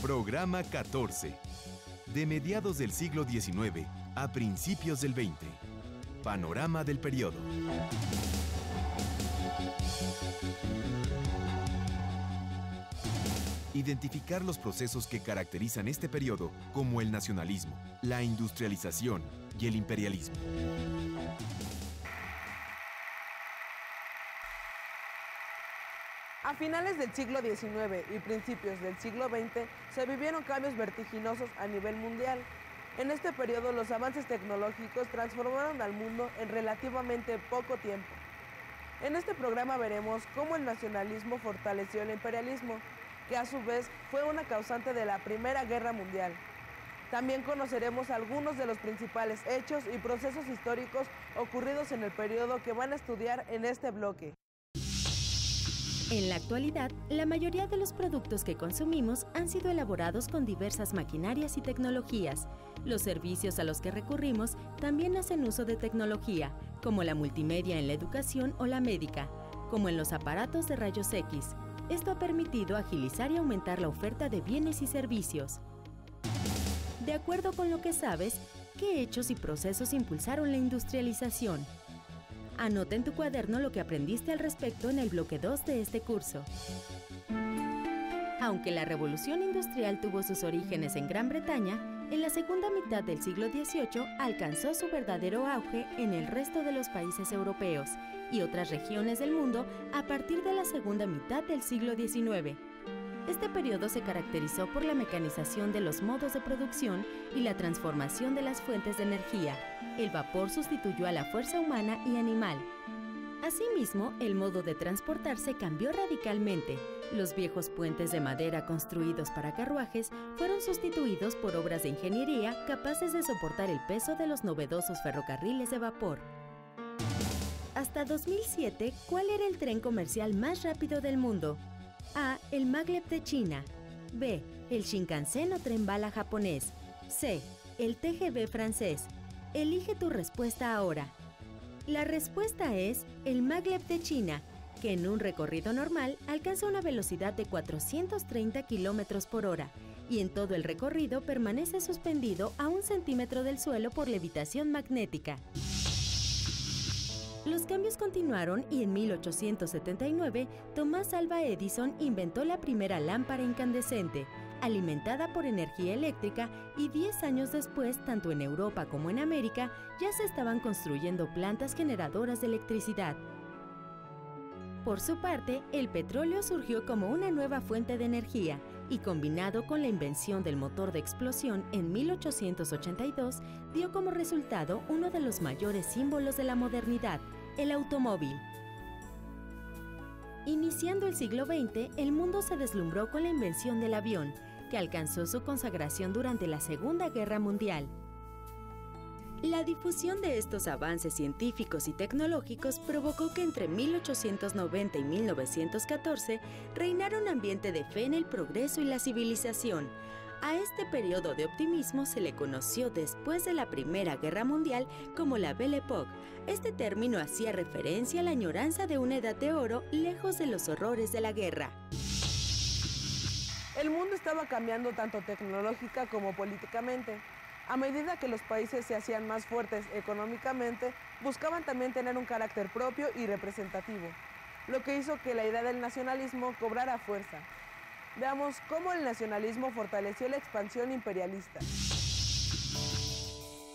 Programa 14. De mediados del siglo XIX a principios del XX. Panorama del periodo. Identificar los procesos que caracterizan este periodo, como el nacionalismo, la industrialización y el imperialismo. A finales del siglo XIX y principios del siglo XX se vivieron cambios vertiginosos a nivel mundial. En este periodo los avances tecnológicos transformaron al mundo en relativamente poco tiempo. En este programa veremos cómo el nacionalismo fortaleció el imperialismo, que a su vez fue una causante de la Primera Guerra Mundial. También conoceremos algunos de los principales hechos y procesos históricos ocurridos en el periodo que van a estudiar en este bloque. En la actualidad, la mayoría de los productos que consumimos han sido elaborados con diversas maquinarias y tecnologías. Los servicios a los que recurrimos también hacen uso de tecnología, como la multimedia en la educación o la médica, como en los aparatos de rayos X. Esto ha permitido agilizar y aumentar la oferta de bienes y servicios. De acuerdo con lo que sabes, ¿qué hechos y procesos impulsaron la industrialización? Anota en tu cuaderno lo que aprendiste al respecto en el bloque 2 de este curso. Aunque la revolución industrial tuvo sus orígenes en Gran Bretaña, en la segunda mitad del siglo XVIII alcanzó su verdadero auge en el resto de los países europeos y otras regiones del mundo a partir de la segunda mitad del siglo XIX. Este periodo se caracterizó por la mecanización de los modos de producción y la transformación de las fuentes de energía. El vapor sustituyó a la fuerza humana y animal. Asimismo, el modo de transportarse cambió radicalmente. Los viejos puentes de madera construidos para carruajes fueron sustituidos por obras de ingeniería capaces de soportar el peso de los novedosos ferrocarriles de vapor. Hasta 2007, ¿cuál era el tren comercial más rápido del mundo? A. El Maglev de China. B. El Shinkansen o tren bala japonés. C. El TGV francés. Elige tu respuesta ahora. La respuesta es el Maglev de China, que en un recorrido normal alcanza una velocidad de 430 km por hora y en todo el recorrido permanece suspendido a 1 centímetro del suelo por levitación magnética. Los cambios continuaron y en 1879 Thomas Alva Edison inventó la primera lámpara incandescente, alimentada por energía eléctrica, y 10 años después, tanto en Europa como en América, ya se estaban construyendo plantas generadoras de electricidad. Por su parte, el petróleo surgió como una nueva fuente de energía y, combinado con la invención del motor de explosión en 1882, dio como resultado uno de los mayores símbolos de la modernidad, el automóvil. Iniciando el siglo XX, el mundo se deslumbró con la invención del avión, que alcanzó su consagración durante la Segunda Guerra Mundial. La difusión de estos avances científicos y tecnológicos provocó que entre 1890 y 1914 reinara un ambiente de fe en el progreso y la civilización. A este periodo de optimismo se le conoció después de la Primera Guerra Mundial como la Belle Époque. Este término hacía referencia a la añoranza de una edad de oro lejos de los horrores de la guerra. El mundo estaba cambiando tanto tecnológica como políticamente. A medida que los países se hacían más fuertes económicamente, buscaban también tener un carácter propio y representativo, lo que hizo que la idea del nacionalismo cobrara fuerza. Veamos cómo el nacionalismo fortaleció la expansión imperialista.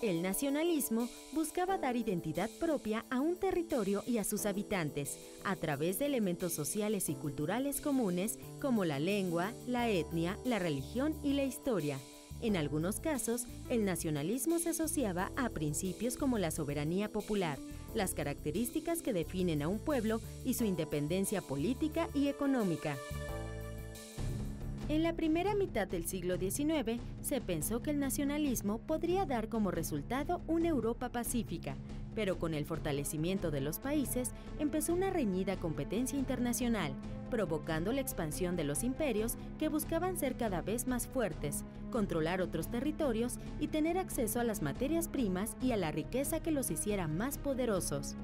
El nacionalismo buscaba dar identidad propia a un territorio y a sus habitantes, a través de elementos sociales y culturales comunes como la lengua, la etnia, la religión y la historia. En algunos casos, el nacionalismo se asociaba a principios como la soberanía popular, las características que definen a un pueblo y su independencia política y económica. En la primera mitad del siglo XIX, se pensó que el nacionalismo podría dar como resultado una Europa pacífica, pero con el fortalecimiento de los países empezó una reñida competencia internacional, provocando la expansión de los imperios que buscaban ser cada vez más fuertes, controlar otros territorios y tener acceso a las materias primas y a la riqueza que los hiciera más poderosos.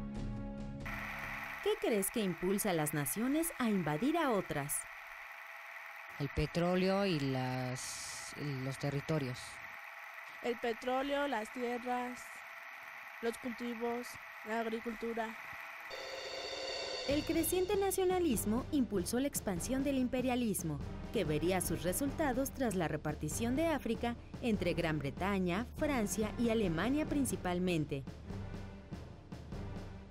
¿Qué crees que impulsa a las naciones a invadir a otras? El petróleo y los territorios. El petróleo, las tierras, los cultivos, la agricultura. El creciente nacionalismo impulsó la expansión del imperialismo, que vería sus resultados tras la repartición de África entre Gran Bretaña, Francia y Alemania principalmente.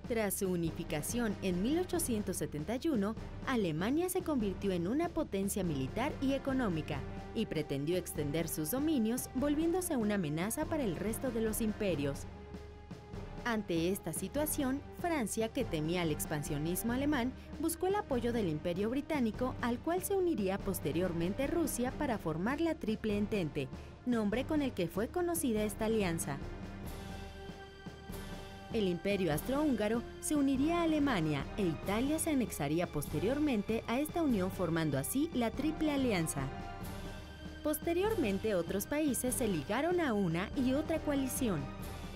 Tras su unificación en 1871, Alemania se convirtió en una potencia militar y económica y pretendió extender sus dominios, volviéndose una amenaza para el resto de los imperios. Ante esta situación, Francia, que temía el expansionismo alemán, buscó el apoyo del Imperio Británico, al cual se uniría posteriormente Rusia para formar la Triple Entente, nombre con el que fue conocida esta alianza. El Imperio Austrohúngaro se uniría a Alemania e Italia se anexaría posteriormente a esta unión, formando así la Triple Alianza. Posteriormente, otros países se ligaron a una y otra coalición.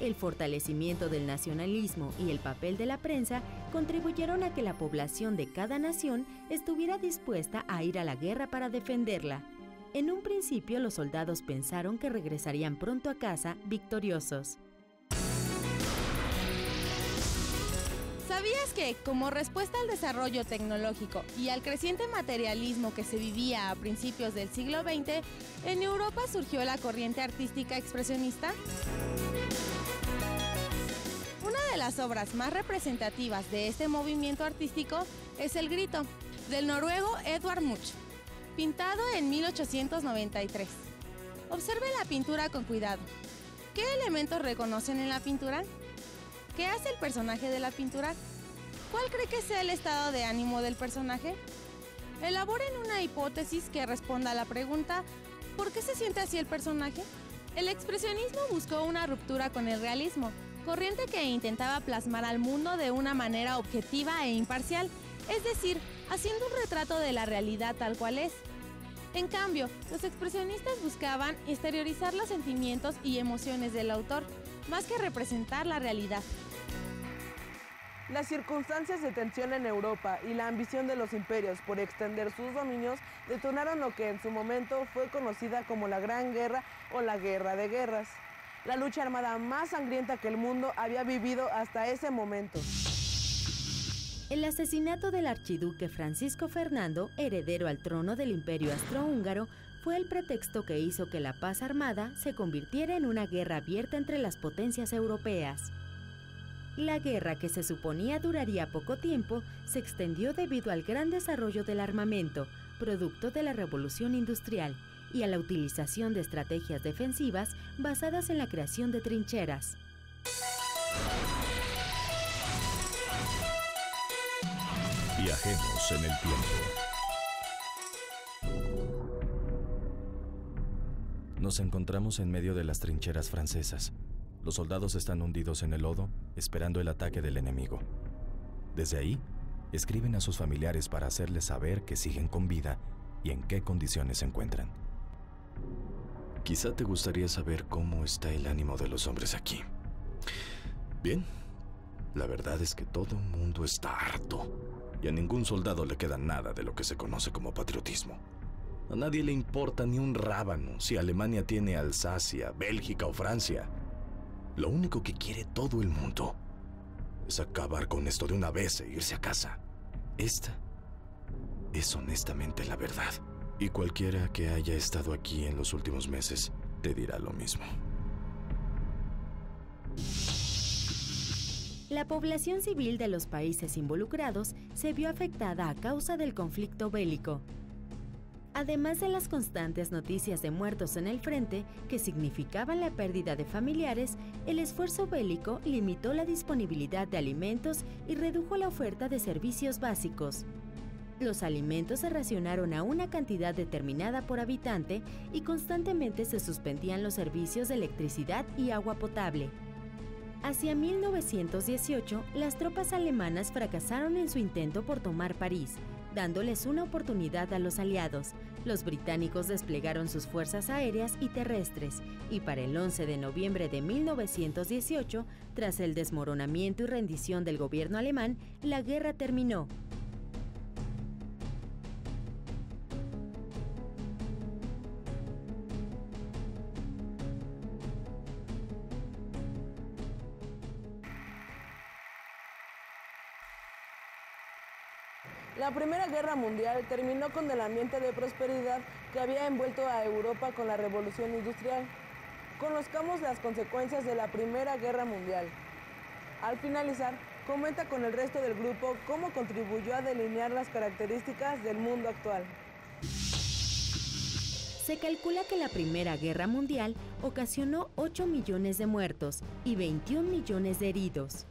El fortalecimiento del nacionalismo y el papel de la prensa contribuyeron a que la población de cada nación estuviera dispuesta a ir a la guerra para defenderla. En un principio, los soldados pensaron que regresarían pronto a casa victoriosos. ¿Sabías que, como respuesta al desarrollo tecnológico y al creciente materialismo que se vivía a principios del siglo XX, en Europa surgió la corriente artística expresionista? Una de las obras más representativas de este movimiento artístico es El Grito, del noruego Edvard Munch, pintado en 1893. Observe la pintura con cuidado. ¿Qué elementos reconocen en la pintura? ¿Qué hace el personaje de la pintura? ¿Cuál cree que sea el estado de ánimo del personaje? Elaboren una hipótesis que responda a la pregunta ¿por qué se siente así el personaje? El expresionismo buscó una ruptura con el realismo, corriente que intentaba plasmar al mundo de una manera objetiva e imparcial, es decir, haciendo un retrato de la realidad tal cual es. En cambio, los expresionistas buscaban exteriorizar los sentimientos y emociones del autor, más que representar la realidad. Las circunstancias de tensión en Europa y la ambición de los imperios por extender sus dominios detonaron lo que en su momento fue conocida como la Gran Guerra o la Guerra de Guerras, la lucha armada más sangrienta que el mundo había vivido hasta ese momento. El asesinato del archiduque Francisco Fernando, heredero al trono del Imperio Austrohúngaro, fue el pretexto que hizo que la paz armada se convirtiera en una guerra abierta entre las potencias europeas. La guerra, que se suponía duraría poco tiempo, se extendió debido al gran desarrollo del armamento, producto de la Revolución Industrial, y a la utilización de estrategias defensivas basadas en la creación de trincheras. Viajemos en el tiempo. Nos encontramos en medio de las trincheras francesas. Los soldados están hundidos en el lodo, esperando el ataque del enemigo. Desde ahí, escriben a sus familiares para hacerles saber que siguen con vida y en qué condiciones se encuentran. Quizá te gustaría saber cómo está el ánimo de los hombres aquí. Bien, la verdad es que todo el mundo está harto y a ningún soldado le queda nada de lo que se conoce como patriotismo. A nadie le importa ni un rábano si Alemania tiene Alsacia, Bélgica o Francia. Lo único que quiere todo el mundo es acabar con esto de una vez e irse a casa. Esta es honestamente la verdad. Y cualquiera que haya estado aquí en los últimos meses te dirá lo mismo. La población civil de los países involucrados se vio afectada a causa del conflicto bélico. Además de las constantes noticias de muertos en el frente, que significaban la pérdida de familiares, el esfuerzo bélico limitó la disponibilidad de alimentos y redujo la oferta de servicios básicos. Los alimentos se racionaron a una cantidad determinada por habitante y constantemente se suspendían los servicios de electricidad y agua potable. Hacia 1918, las tropas alemanas fracasaron en su intento por tomar París, dándoles una oportunidad a los aliados. Los británicos desplegaron sus fuerzas aéreas y terrestres, y para el 11 de noviembre de 1918, tras el desmoronamiento y rendición del gobierno alemán, la guerra terminó. La Primera Guerra Mundial terminó con el ambiente de prosperidad que había envuelto a Europa con la Revolución Industrial. Conozcamos las consecuencias de la Primera Guerra Mundial. Al finalizar, comenta con el resto del grupo cómo contribuyó a delinear las características del mundo actual. Se calcula que la Primera Guerra Mundial ocasionó 8 millones de muertos y 21 millones de heridos.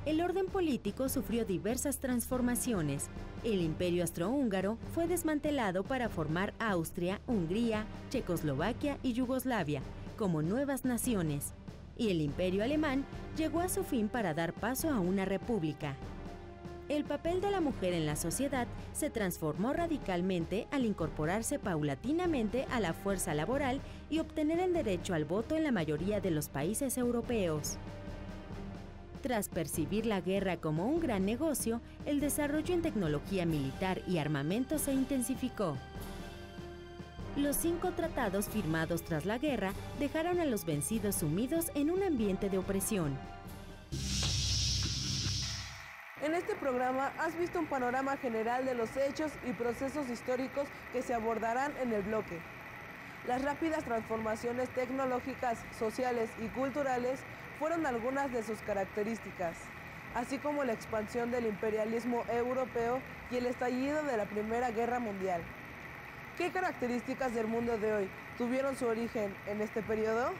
El orden político sufrió diversas transformaciones. El Imperio Austrohúngaro fue desmantelado para formar Austria, Hungría, Checoslovaquia y Yugoslavia como nuevas naciones, y el Imperio Alemán llegó a su fin para dar paso a una república. El papel de la mujer en la sociedad se transformó radicalmente al incorporarse paulatinamente a la fuerza laboral y obtener el derecho al voto en la mayoría de los países europeos. Tras percibir la guerra como un gran negocio, el desarrollo en tecnología militar y armamento se intensificó. Los 5 tratados firmados tras la guerra dejaron a los vencidos sumidos en un ambiente de opresión. En este programa has visto un panorama general de los hechos y procesos históricos que se abordarán en el bloque. Las rápidas transformaciones tecnológicas, sociales y culturales fueron algunas de sus características, así como la expansión del imperialismo europeo y el estallido de la Primera Guerra Mundial. ¿Qué características del mundo de hoy tuvieron su origen en este periodo?